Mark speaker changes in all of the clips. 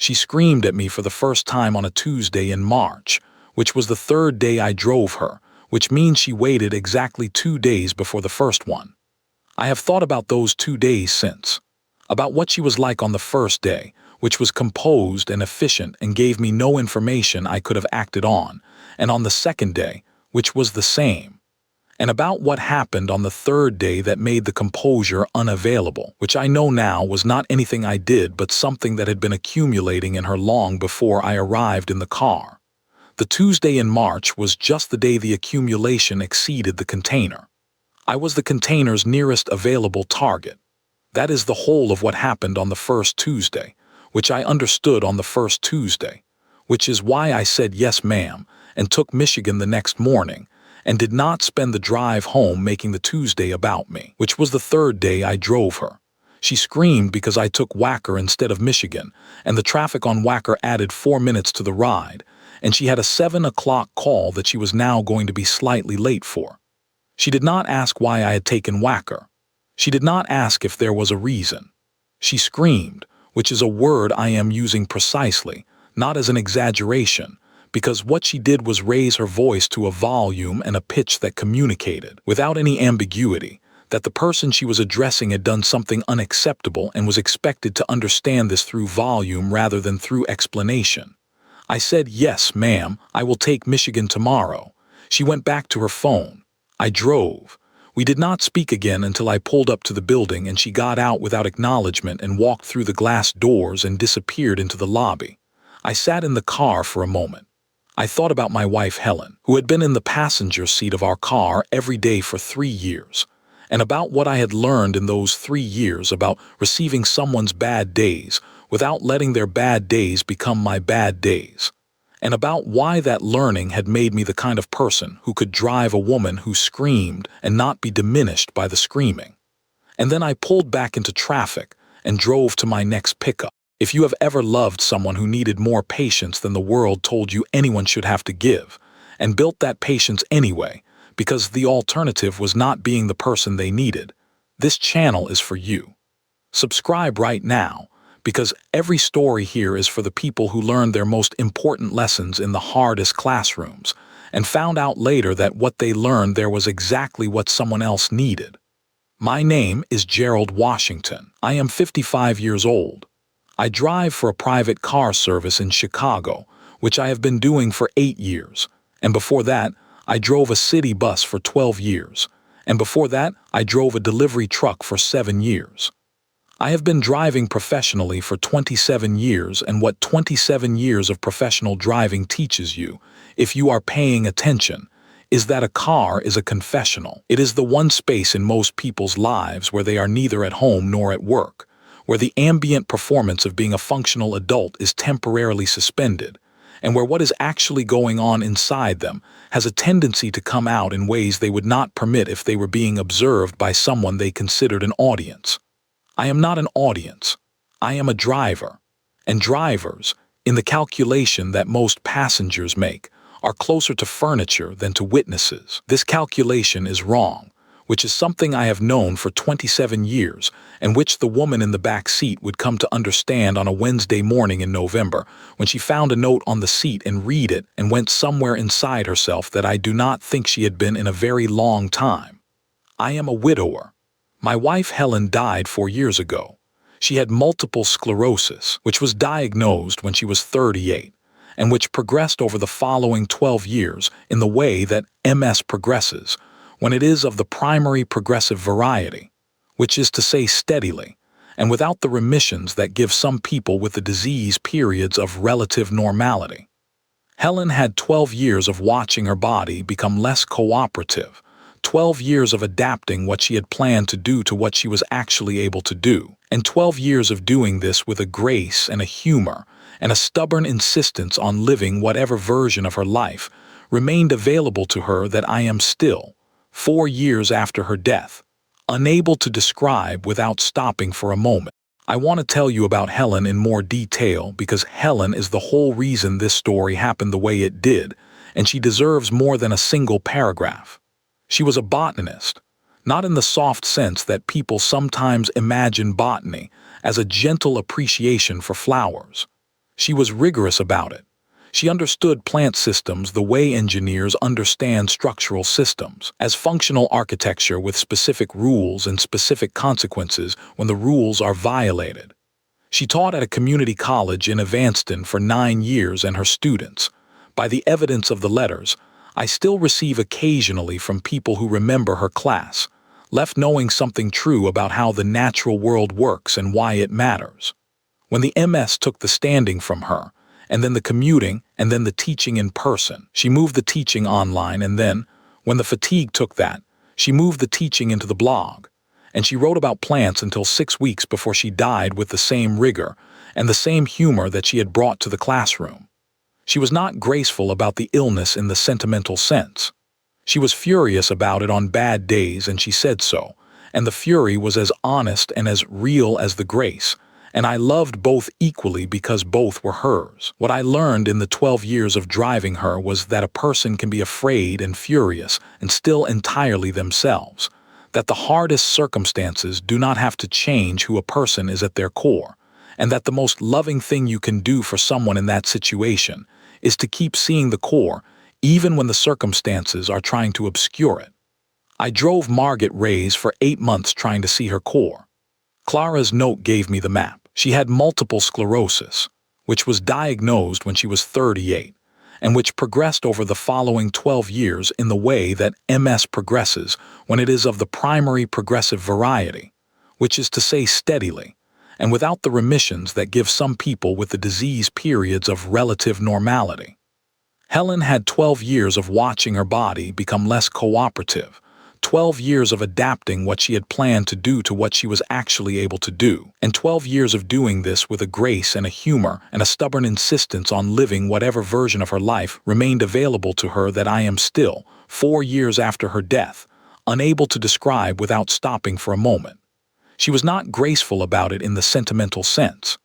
Speaker 1: She screamed at me for the first time on a Tuesday in March, which was the third day I drove her, which means she waited exactly 2 days before the first one. I have thought about those 2 days since, about what she was like on the first day, which was composed and efficient and gave me no information I could have acted on, and on the second day, which was the same, and about what happened on the third day that made the composure unavailable, which I know now was not anything I did but something that had been accumulating in her long before I arrived in the car. The Tuesday in March was just the day the accumulation exceeded the container. I was the container's nearest available target. That is the whole of what happened on the first Tuesday, which I understood on the first Tuesday, which is why I said yes ma'am and took Michigan the next morning and did not spend the drive home making the Tuesday about me, which was the third day I drove her. She screamed because I took Wacker instead of Michigan, and the traffic on Wacker added 4 minutes to the ride, and she had a 7 o'clock call that she was now going to be slightly late for. She did not ask why I had taken Wacker. She did not ask if there was a reason. She screamed, which is a word I am using precisely, not as an exaggeration, because what she did was raise her voice to a volume and a pitch that communicated, without any ambiguity, that the person she was addressing had done something unacceptable and was expected to understand this through volume rather than through explanation. I said, "Yes, ma'am, I will take Michigan tomorrow." She went back to her phone. I drove. We did not speak again until I pulled up to the building and she got out without acknowledgement and walked through the glass doors and disappeared into the lobby. I sat in the car for a moment. I thought about my wife Helen, who had been in the passenger seat of our car every day for 3 years, and about what I had learned in those 3 years about receiving someone's bad days without letting their bad days become my bad days, and about why that learning had made me the kind of person who could drive a woman who screamed and not be diminished by the screaming. And then I pulled back into traffic and drove to my next pickup. If you have ever loved someone who needed more patience than the world told you anyone should have to give, and built that patience anyway, because the alternative was not being the person they needed, this channel is for you. Subscribe right now, because every story here is for the people who learned their most important lessons in the hardest classrooms and found out later that what they learned there was exactly what someone else needed. My name is Gerald Washington. I am 55 years old. I drive for a private car service in Chicago, which I have been doing for 8 years, and before that, I drove a city bus for 12 years, and before that, I drove a delivery truck for 7 years. I have been driving professionally for 27 years, and what 27 years of professional driving teaches you, if you are paying attention, is that a car is a confessional. It is the one space in most people's lives where they are neither at home nor at work, where the ambient performance of being a functional adult is temporarily suspended, and where what is actually going on inside them has a tendency to come out in ways they would not permit if they were being observed by someone they considered an audience. I am not an audience. I am a driver. And drivers, in the calculation that most passengers make, are closer to furniture than to witnesses. This calculation is wrong, which is something I have known for 27 years and which the woman in the back seat would come to understand on a Wednesday morning in November when she found a note on the seat and read it and went somewhere inside herself that I do not think she had been in a very long time. I am a widower. My wife Helen died 4 years ago. She had multiple sclerosis, which was diagnosed when she was 38, and which progressed over the following 12 years in the way that MS progresses, when it is of the primary progressive variety, which is to say steadily, and without the remissions that give some people with the disease periods of relative normality. Helen had 12 years of watching her body become less cooperative, 12 years of adapting what she had planned to do to what she was actually able to do, and 12 years of doing this with a grace and a humor and a stubborn insistence on living whatever version of her life remained available to her that I am still, 4 years after her death, unable to describe without stopping for a moment. I want to tell you about Helen in more detail because Helen is the whole reason this story happened the way it did, and she deserves more than a single paragraph. She was a botanist, not in the soft sense that people sometimes imagine botany as a gentle appreciation for flowers. She was rigorous about it. She understood plant systems the way engineers understand structural systems, as functional architecture with specific rules and specific consequences when the rules are violated. She taught at a community college in Evanston for 9 years, and her students, by the evidence of the letters, I still receive occasionally from people who remember her class, left knowing something true about how the natural world works and why it matters. When the MS took the standing from her, and then the commuting, and then the teaching in person, she moved the teaching online, and then, when the fatigue took that, she moved the teaching into the blog. And she wrote about plants until 6 weeks before she died with the same rigor and the same humor that she had brought to the classroom. She was not graceful about the illness in the sentimental sense. She was furious about it on bad days, and she said so, and the fury was as honest and as real as the grace, and I loved both equally because both were hers. What I learned in the 12 years of driving her was that a person can be afraid and furious and still entirely themselves, that the hardest circumstances do not have to change who a person is at their core, and that the most loving thing you can do for someone in that situation is to keep seeing the core, even when the circumstances are trying to obscure it. I drove Margot Reyes for 8 months trying to see her core. Clara's note gave me the map. She had multiple sclerosis, which was diagnosed when she was 38, and which progressed over the following 12 years in the way that MS progresses when it is of the primary progressive variety, which is to say steadily, and without the remissions that give some people with the disease periods of relative normality. Helen had 12 years of watching her body become less cooperative, 12 years of adapting what she had planned to do to what she was actually able to do, and 12 years of doing this with a grace and a humor and a stubborn insistence on living whatever version of her life remained available to her that I am still, 4 years after her death, unable to describe without stopping for a moment. She was not graceful about it in the sentimental sense.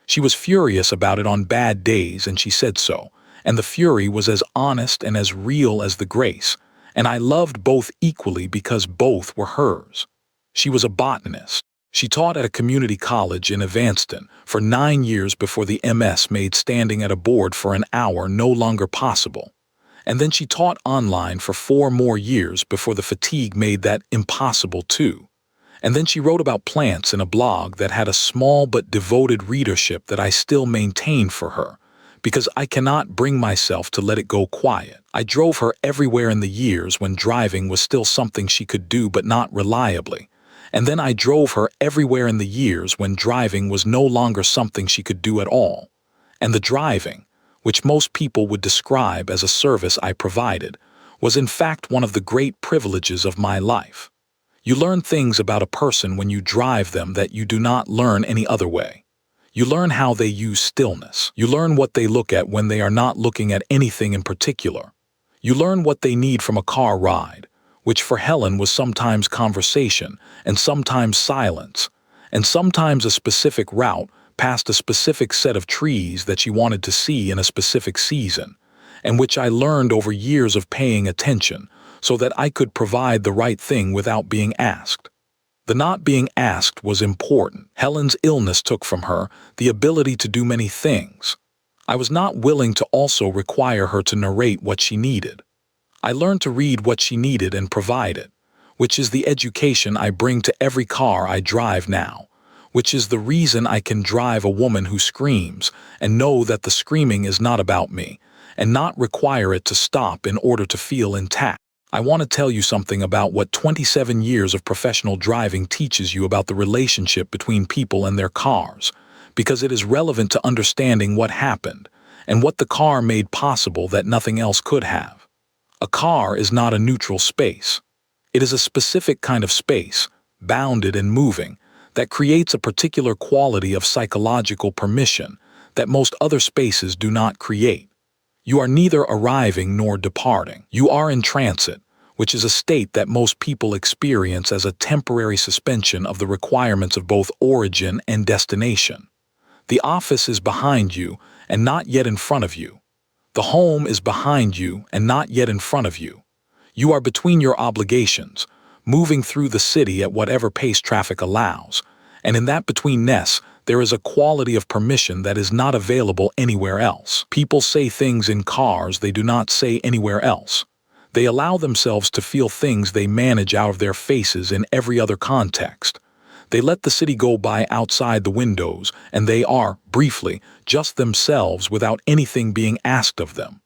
Speaker 1: She was furious about it on bad days, and she said so, and the fury was as honest and as real as the grace, and I loved both equally because both were hers. She was a botanist. She taught at a community college in Evanston for 9 years before the MS made standing at a board for an hour no longer possible. And then she taught online for 4 more years before the fatigue made that impossible too. And then she wrote about plants in a blog that had a small but devoted readership that I still maintain for her, because I cannot bring myself to let it go quiet. I drove her everywhere in the years when driving was still something she could do but not reliably, and then I drove her everywhere in the years when driving was no longer something she could do at all. And the driving, which most people would describe as a service I provided, was in fact one of the great privileges of my life. You learn things about a person when you drive them that you do not learn any other way. You learn how they use stillness. You learn what they look at when they are not looking at anything in particular. You learn what they need from a car ride, which for Helen was sometimes conversation and sometimes silence, and sometimes a specific route past a specific set of trees that she wanted to see in a specific season, and which I learned over years of paying attention so that I could provide the right thing without being asked. The not being asked was important. Helen's illness took from her the ability to do many things. I was not willing to also require her to narrate what she needed. I learned to read what she needed and provide it, which is the education I bring to every car I drive now, which is the reason I can drive a woman who screams and know that the screaming is not about me, and not require it to stop in order to feel intact. I want to tell you something about what 27 years of professional driving teaches you about the relationship between people and their cars, because it is relevant to understanding what happened and what the car made possible that nothing else could have. A car is not a neutral space. It is a specific kind of space, bounded and moving, that creates a particular quality of psychological permission that most other spaces do not create. You are neither arriving nor departing. You are in transit, which is a state that most people experience as a temporary suspension of the requirements of both origin and destination. The office is behind you and not yet in front of you. The home is behind you and not yet in front of you. You are between your obligations, moving through the city at whatever pace traffic allows, and in that betweenness, There is a quality of permission that is not available anywhere else. People say things in cars they do not say anywhere else. They allow themselves to feel things they manage out of their faces in every other context. They let the city go by outside the windows, and they are, briefly, just themselves without anything being asked of them.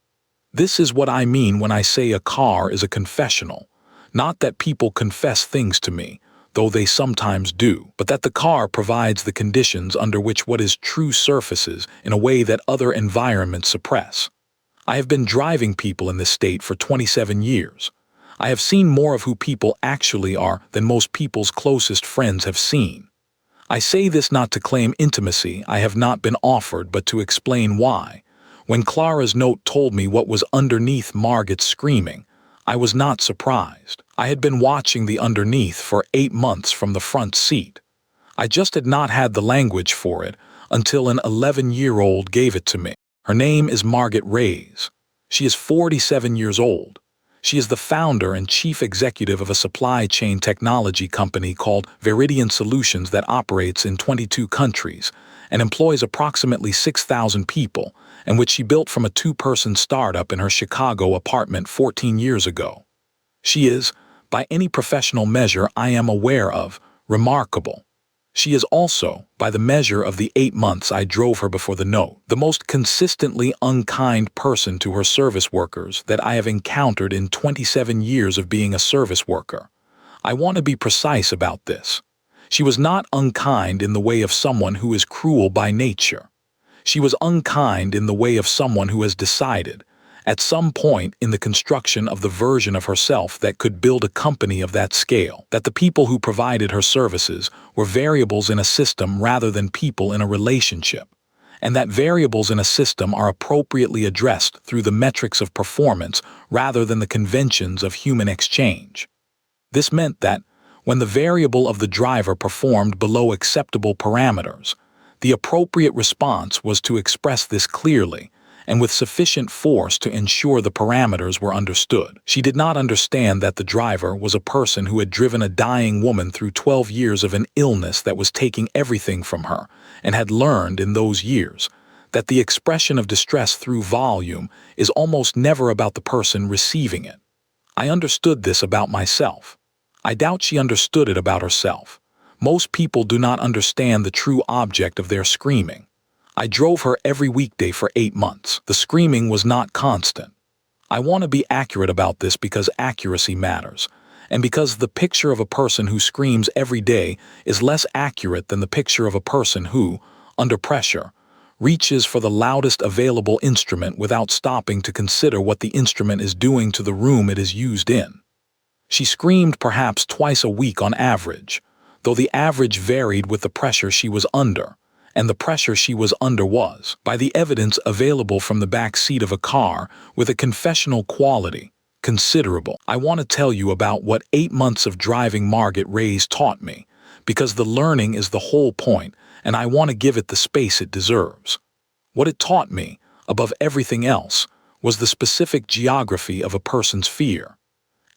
Speaker 1: This is what I mean when I say a car is a confessional. Not that people confess things to me, though they sometimes do, but that the car provides the conditions under which what is true surfaces in a way that other environments suppress. I have been driving people in this state for 27 years. I have seen more of who people actually are than most people's closest friends have seen. I say this not to claim intimacy I have not been offered, but to explain why. When Clara's note told me what was underneath Margot's screaming, I was not surprised. I had been watching the underneath for 8 months from the front seat. I just had not had the language for it until an 11-year-old gave it to me. Her name is Margot Reyes. She is 47 years old. She is the founder and chief executive of a supply chain technology company called Veridian Solutions that operates in 22 countries and employs approximately 6,000 people, and which she built from a 2-person startup in her Chicago apartment 14 years ago. She is, by any professional measure I am aware of, remarkable. She is also, by the measure of the 8 months I drove her before the note, the most consistently unkind person to her service workers that I have encountered in 27 years of being a service worker. I want to be precise about this. She was not unkind in the way of someone who is cruel by nature. She was unkind in the way of someone who has decided, at some point in the construction of the version of herself that could build a company of that scale, that the people who provided her services were variables in a system rather than people in a relationship, and that variables in a system are appropriately addressed through the metrics of performance rather than the conventions of human exchange. This meant that, when the variable of the driver performed below acceptable parameters, the appropriate response was to express this clearly and with sufficient force to ensure the parameters were understood. She did not understand that the driver was a person who had driven a dying woman through 12 years of an illness that was taking everything from her, and had learned in those years that the expression of distress through volume is almost never about the person receiving it. I understood this about myself. I doubt she understood it about herself. Most people do not understand the true object of their screaming. I drove her every weekday for 8 months. The screaming was not constant. I want to be accurate about this because accuracy matters, and because the picture of a person who screams every day is less accurate than the picture of a person who, under pressure, reaches for the loudest available instrument without stopping to consider what the instrument is doing to the room it is used in. She screamed perhaps twice a week on average, though the average varied with the pressure she was under. And the pressure she was under was, by the evidence available from the back seat of a car with a confessional quality, considerable. I want to tell you about what 8 months of driving Margot Reyes taught me, because the learning is the whole point, and I want to give it the space it deserves. What it taught me, above everything else, was the specific geography of a person's fear.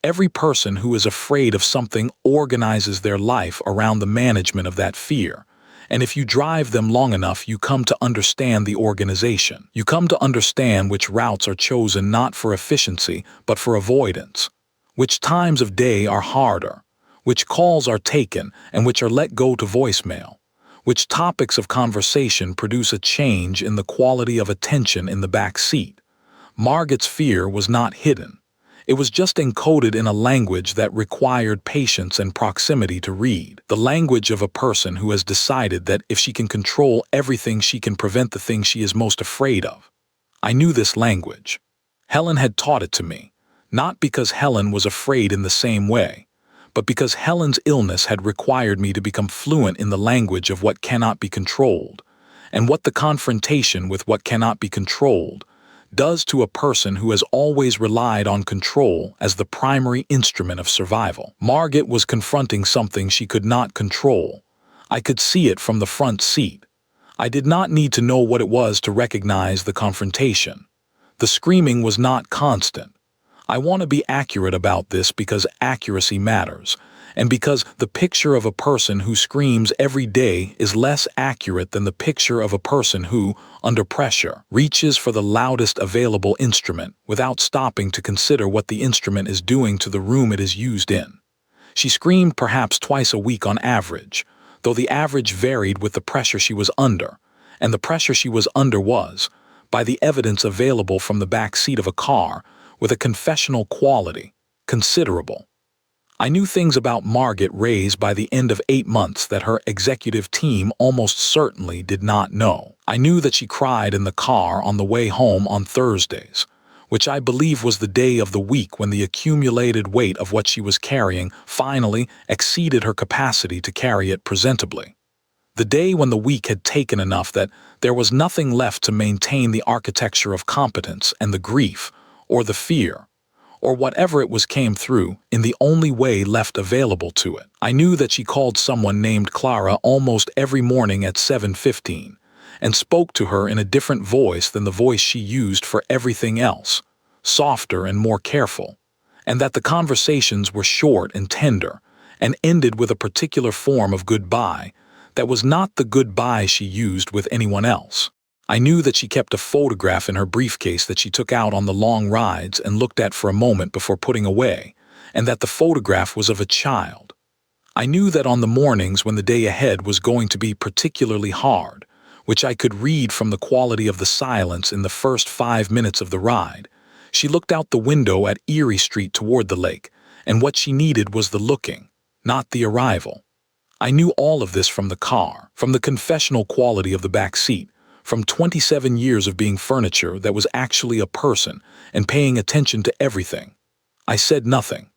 Speaker 1: Every person who is afraid of something organizes their life around the management of that fear. And if you drive them long enough, you come to understand the organization. You come to understand which routes are chosen not for efficiency, but for avoidance, which times of day are harder, which calls are taken and which are let go to voicemail, which topics of conversation produce a change in the quality of attention in the back seat. Margot's fear was not hidden. It was just encoded in a language that required patience and proximity to read. The language of a person who has decided that if she can control everything, she can prevent the thing she is most afraid of. I knew this language. Helen had taught it to me, not because Helen was afraid in the same way, but because Helen's illness had required me to become fluent in the language of what cannot be controlled, and what the confrontation with what cannot be controlled does to a person who has always relied on control as the primary instrument of survival. Margot was confronting something she could not control. I could see it from the front seat. I did not need to know what it was to recognize the confrontation. The screaming was not constant. I want to be accurate about this because accuracy matters, and because the picture of a person who screams every day is less accurate than the picture of a person who, under pressure, reaches for the loudest available instrument without stopping to consider what the instrument is doing to the room it is used in. She screamed perhaps twice a week on average, though the average varied with the pressure she was under, and the pressure she was under was, by the evidence available from the back seat of a car, with a confessional quality, considerable. I knew things about Margot Reyes by the end of 8 months that her executive team almost certainly did not know. I knew that she cried in the car on the way home on Thursdays, which I believe was the day of the week when the accumulated weight of what she was carrying finally exceeded her capacity to carry it presentably. The day when the week had taken enough that there was nothing left to maintain the architecture of competence, and the grief, or the fear, or whatever it was came through in the only way left available to it. I knew that she called someone named Clara almost every morning at 7:15 and spoke to her in a different voice than the voice she used for everything else, softer and more careful, and that the conversations were short and tender and ended with a particular form of goodbye that was not the goodbye she used with anyone else. I knew that she kept a photograph in her briefcase that she took out on the long rides and looked at for a moment before putting away, and that the photograph was of a child. I knew that on the mornings when the day ahead was going to be particularly hard, which I could read from the quality of the silence in the first 5 minutes of the ride, she looked out the window at Erie Street toward the lake, and what she needed was the looking, not the arrival. I knew all of this from the car, from the confessional quality of the back seat, from 27 years of being furniture that was actually a person and paying attention to everything. I said nothing.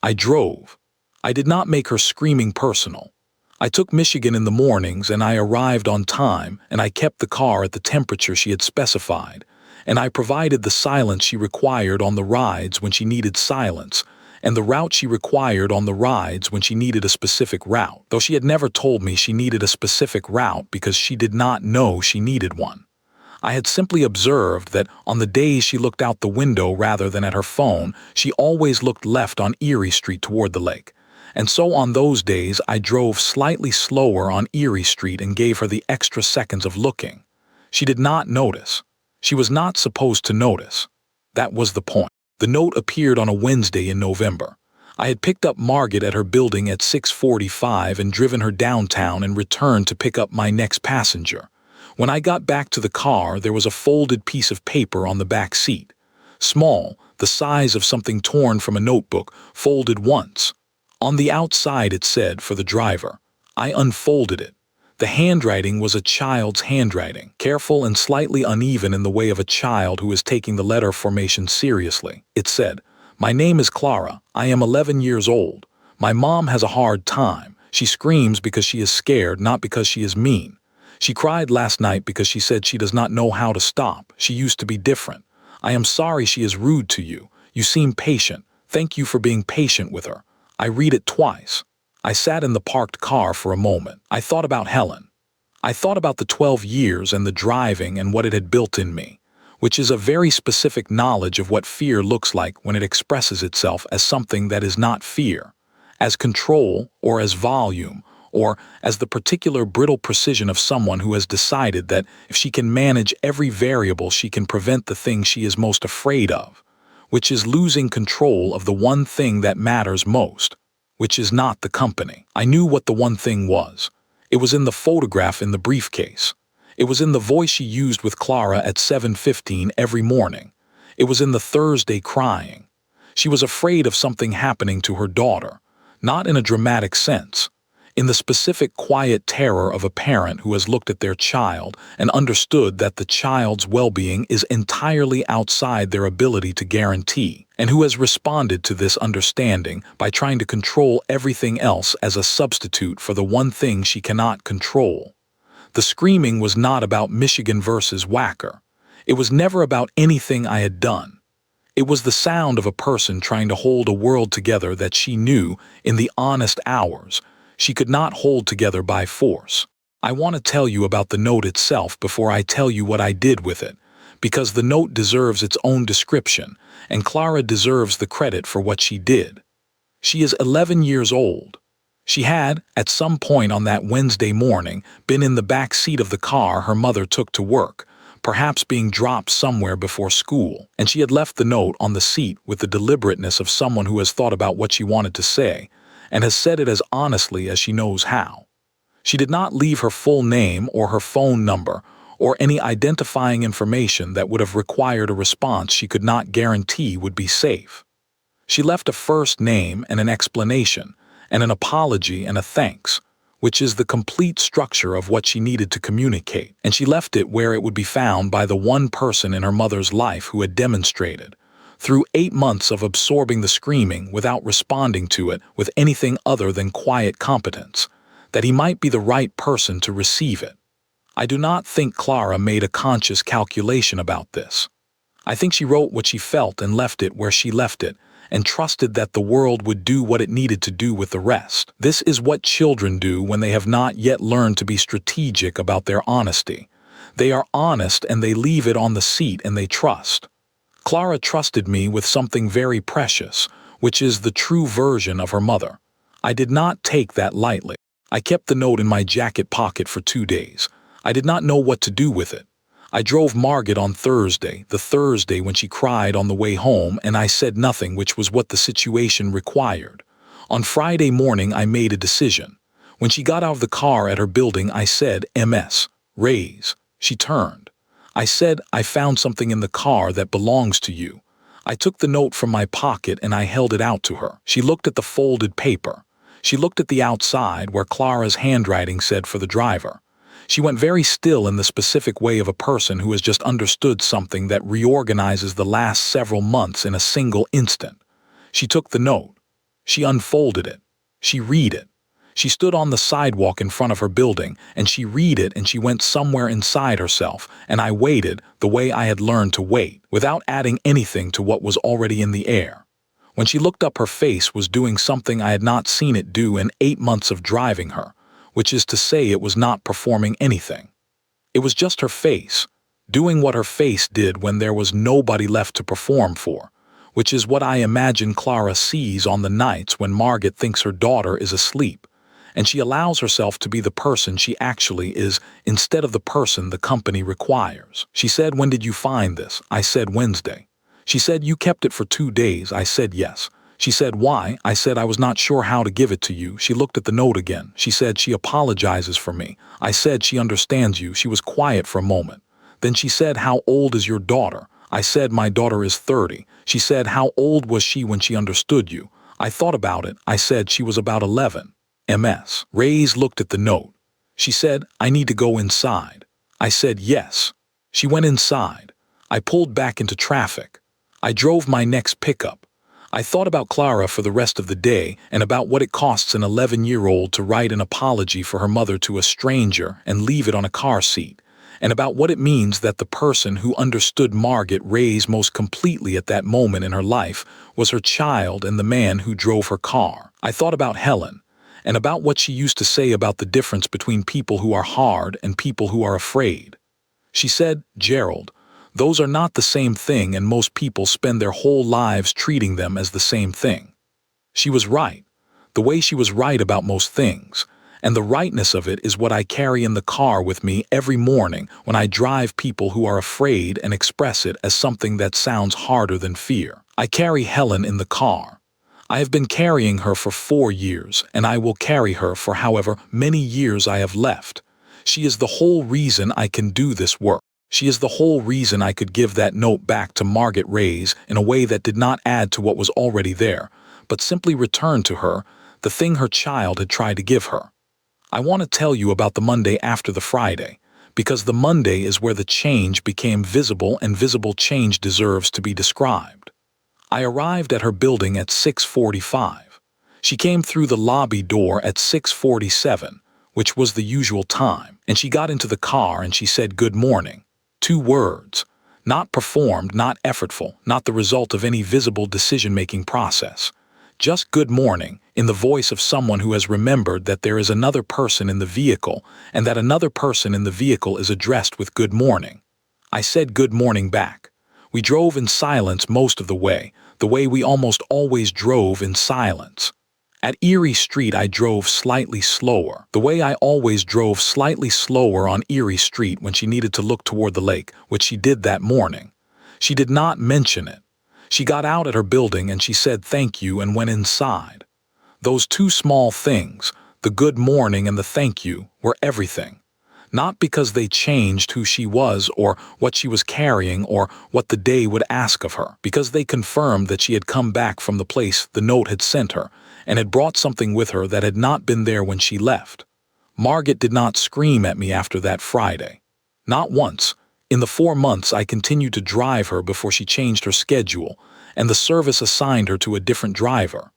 Speaker 1: I drove. I did not make her screaming personal. I took Michigan in the mornings and I arrived on time, and I kept the car at the temperature she had specified, and I provided the silence she required on the rides when she needed silence, and the route she required on the rides when she needed a specific route, though she had never told me she needed a specific route because she did not know she needed one. I had simply observed that on the days she looked out the window rather than at her phone, she always looked left on Erie Street toward the lake. And so on those days I drove slightly slower on Erie Street and gave her the extra seconds of looking. She did not notice. She was not supposed to notice. That was the point. The note appeared on a Wednesday in November. I had picked up Margot at her building at 6:45 and driven her downtown and returned to pick up my next passenger. When I got back to the car, there was a folded piece of paper on the back seat. Small, the size of something torn from a notebook, folded once. On the outside it said, "For the driver." I unfolded it. The handwriting was a child's handwriting, careful and slightly uneven in the way of a child who is taking the letter formation seriously. It said, "My name is Clara. I am 11 years old. My mom has a hard time. She screams because she is scared, not because she is mean. She cried last night because she said she does not know how to stop. She used to be different. I am sorry she is rude to you. You seem patient. Thank you for being patient with her." I read it twice. I sat in the parked car for a moment. I thought about Helen. I thought about the 12 years and the driving and what it had built in me, which is a very specific knowledge of what fear looks like when it expresses itself as something that is not fear, as control or as volume, or as the particular brittle precision of someone who has decided that if she can manage every variable she can prevent the thing she is most afraid of, which is losing control of the one thing that matters most, which is not the company. I knew what the one thing was. It was in the photograph in the briefcase. It was in the voice she used with Clara at 7:15 every morning. It was in the Thursday crying. She was afraid of something happening to her daughter, not in a dramatic sense, in the specific quiet terror of a parent who has looked at their child and understood that the child's well-being is entirely outside their ability to guarantee, and who has responded to this understanding by trying to control everything else as a substitute for the one thing she cannot control. The screaming was not about Michigan versus Wacker. It was never about anything I had done. It was the sound of a person trying to hold a world together that she knew, in the honest hours, she could not hold together by force. I want to tell you about the note itself before I tell you what I did with it, because the note deserves its own description, and Clara deserves the credit for what she did. She is 11 years old. She had, at some point on that Wednesday morning, been in the back seat of the car her mother took to work, perhaps being dropped somewhere before school, and she had left the note on the seat with the deliberateness of someone who has thought about what she wanted to say, and has said it as honestly as she knows how. She did not leave her full name or her phone number, or any identifying information that would have required a response she could not guarantee would be safe. She left a first name and an explanation, and an apology and a thanks, which is the complete structure of what she needed to communicate, and she left it where it would be found by the one person in her mother's life who had demonstrated, through 8 months of absorbing the screaming without responding to it with anything other than quiet competence, that he might be the right person to receive it. I do not think Clara made a conscious calculation about this. I think she wrote what she felt and left it where she left it, and trusted that the world would do what it needed to do with the rest. This is what children do when they have not yet learned to be strategic about their honesty. They are honest and they leave it on the seat and they trust. Clara trusted me with something very precious, which is the true version of her mother. I did not take that lightly. I kept the note in my jacket pocket for 2 days. I did not know what to do with it. I drove Margot on Thursday, the Thursday when she cried on the way home, and I said nothing, which was what the situation required. On Friday morning, I made a decision. When she got out of the car at her building, I said, "Ms. Reyes." She turned. I said, "I found something in the car that belongs to you." I took the note from my pocket and I held it out to her. She looked at the folded paper. She looked at the outside where Clara's handwriting said for the driver. She went very still in the specific way of a person who has just understood something that reorganizes the last several months in a single instant. She took the note. She unfolded it. She read it. She stood on the sidewalk in front of her building, and she read it, and she went somewhere inside herself, and I waited the way I had learned to wait, without adding anything to what was already in the air. When she looked up, her face was doing something I had not seen it do in 8 months of driving her, which is to say it was not performing anything. It was just her face, doing what her face did when there was nobody left to perform for, which is what I imagine Clara sees on the nights when Margot thinks her daughter is asleep, and she allows herself to be the person she actually is instead of the person the company requires. She said, "When did you find this?" I said, "Wednesday." She said, "You kept it for 2 days." I said, "Yes." She said, "Why?" I said, "I was not sure how to give it to you." She looked at the note again. She said, "She apologizes for me." I said, "She understands you." She was quiet for a moment. Then she said, "How old is your daughter?" I said, "My daughter is 30. She said, "How old was she when she understood you?" I thought about it. I said, "She was about 11. Ms. Reyes looked at the note. She said, "I need to go inside." I said, "Yes." She went inside. I pulled back into traffic. I drove my next pickup. I thought about Clara for the rest of the day and about what it costs an 11-year-old to write an apology for her mother to a stranger and leave it on a car seat, and about what it means that the person who understood Margot Reyes most completely at that moment in her life was her child and the man who drove her car. I thought about Helen, and about what she used to say about the difference between people who are hard and people who are afraid. She said, "Gerald, those are not the same thing, and most people spend their whole lives treating them as the same thing." She was right, the way she was right about most things, and the rightness of it is what I carry in the car with me every morning when I drive people who are afraid and express it as something that sounds harder than fear. I carry Helen in the car. I have been carrying her for 4 years, and I will carry her for however many years I have left. She is the whole reason I can do this work. She is the whole reason I could give that note back to Margot Reyes in a way that did not add to what was already there, but simply returned to her the thing her child had tried to give her. I want to tell you about the Monday after the Friday, because the Monday is where the change became visible, and visible change deserves to be described. I arrived at her building at 6:45. She came through the lobby door at 6:47, which was the usual time, and she got into the car and she said, "Good morning." 2 words, not performed, not effortful, not the result of any visible decision-making process. Just "good morning" in the voice of someone who has remembered that there is another person in the vehicle and that another person in the vehicle is addressed with "good morning." I said good morning back. We drove in silence most of the way we almost always drove in silence. At Erie Street, I drove slightly slower, the way I always drove slightly slower on Erie Street when she needed to look toward the lake, which she did that morning. She did not mention it. She got out at her building and she said thank you and went inside. Those two small things, the good morning and the thank you, were everything. Not because they changed who she was or what she was carrying or what the day would ask of her, because they confirmed that she had come back from the place the note had sent her and had brought something with her that had not been there when she left. Margot did not scream at me after that Friday. Not once. In the 4 months I continued to drive her before she changed her schedule, and the service assigned her to a different driver.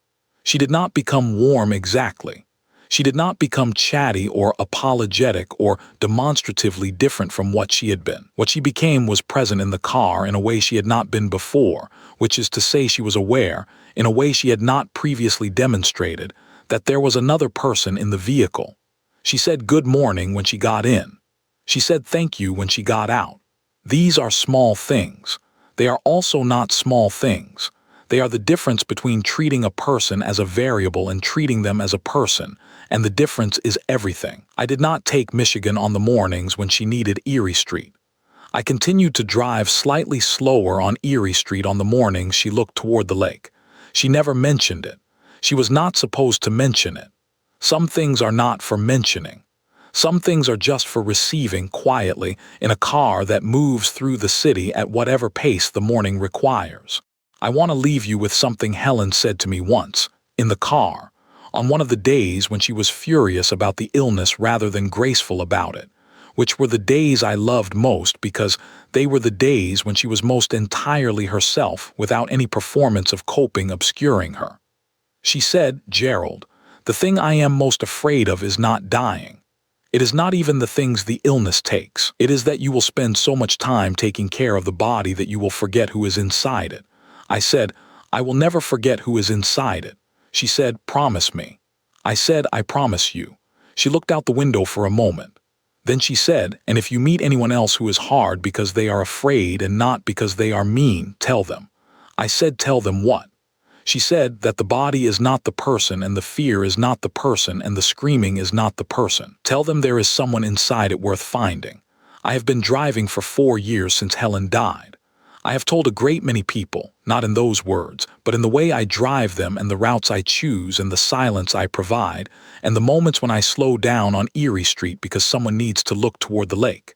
Speaker 1: She did not become warm exactly. She did not become chatty or apologetic or demonstratively different from what she had been. What she became was present in the car in a way she had not been before, which is to say she was aware, in a way she had not previously demonstrated, that there was another person in the vehicle. She said good morning when she got in. She said thank you when she got out. These are small things. They are also not small things. They are the difference between treating a person as a variable and treating them as a person, and the difference is everything. I did not take Michigan on the mornings when she needed Erie Street. I continued to drive slightly slower on Erie Street on the mornings she looked toward the lake. She never mentioned it. She was not supposed to mention it. Some things are not for mentioning. Some things are just for receiving quietly in a car that moves through the city at whatever pace the morning requires. I want to leave you with something Helen said to me once, in the car, on one of the days when she was furious about the illness rather than graceful about it, which were the days I loved most because they were the days when she was most entirely herself without any performance of coping obscuring her. She said, "Gerald, the thing I am most afraid of is not dying. It is not even the things the illness takes. It is that you will spend so much time taking care of the body that you will forget who is inside it." I said, "I will never forget who is inside it." She said, "Promise me." I said, "I promise you." She looked out the window for a moment. Then she said, "And if you meet anyone else who is hard because they are afraid and not because they are mean, tell them." I said, "Tell them what?" She said that the body is not the person and the fear is not the person and the screaming is not the person. Tell them there is someone inside it worth finding. I have been driving for 4 years since Helen died. I have told a great many people, not in those words, but in the way I drive them and the routes I choose and the silence I provide, and the moments when I slow down on Erie Street because someone needs to look toward the lake.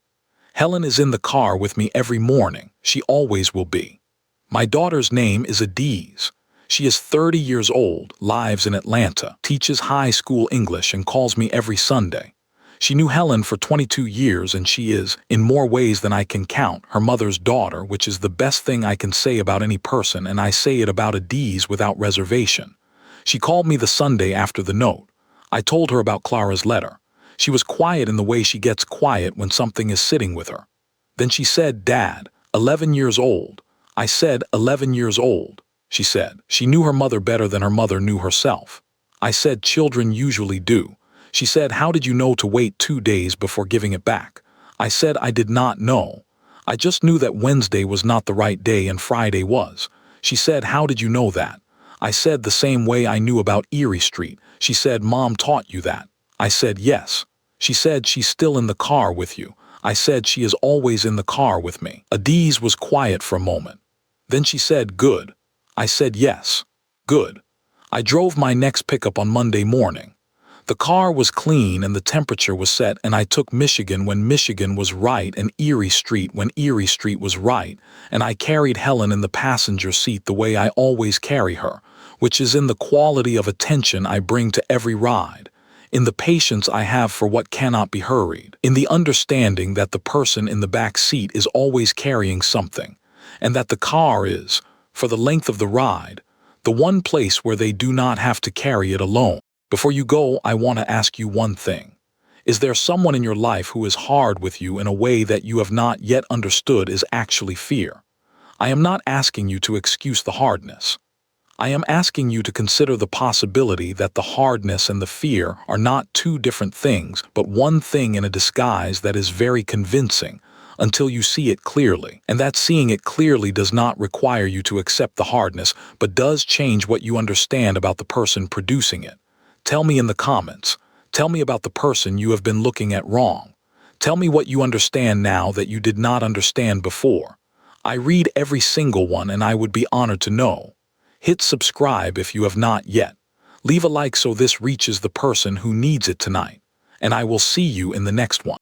Speaker 1: Helen is in the car with me every morning. She always will be. My daughter's name is Adiz. She is 30 years old, lives in Atlanta, teaches high school English, and calls me every Sunday. She knew Helen for 22 years, and she is, in more ways than I can count, her mother's daughter, which is the best thing I can say about any person, and I say it about Adiz without reservation. She called me the Sunday after the note. I told her about Clara's letter. She was quiet in the way she gets quiet when something is sitting with her. Then she said, "Dad, 11 years old." I said, 11 years old. She said, she knew her mother better than her mother knew herself. I said, children usually do. She said, how did you know to wait 2 days before giving it back? I said, I did not know. I just knew that Wednesday was not the right day and Friday was. She said, how did you know that? I said, the same way I knew about Erie Street. She said, Mom taught you that. I said, yes. She said, she's still in the car with you. I said, she is always in the car with me. Adiz was quiet for a moment. Then she said, good. I said, yes. Good. I drove my next pickup on Monday morning. The car was clean and the temperature was set, and I took Michigan when Michigan was right and Erie Street when Erie Street was right, and I carried Helen in the passenger seat the way I always carry her, which is in the quality of attention I bring to every ride, in the patience I have for what cannot be hurried, in the understanding that the person in the back seat is always carrying something, and that the car is, for the length of the ride, the one place where they do not have to carry it alone. Before you go, I want to ask you one thing. Is there someone in your life who is hard with you in a way that you have not yet understood is actually fear? I am not asking you to excuse the hardness. I am asking you to consider the possibility that the hardness and the fear are not two different things, but one thing in a disguise that is very convincing until you see it clearly, and that seeing it clearly does not require you to accept the hardness, but does change what you understand about the person producing it. Tell me in the comments. Tell me about the person you have been looking at wrong. Tell me what you understand now that you did not understand before. I read every single one and I would be honored to know. Hit subscribe if you have not yet. Leave a like so this reaches the person who needs it tonight. And I will see you in the next one.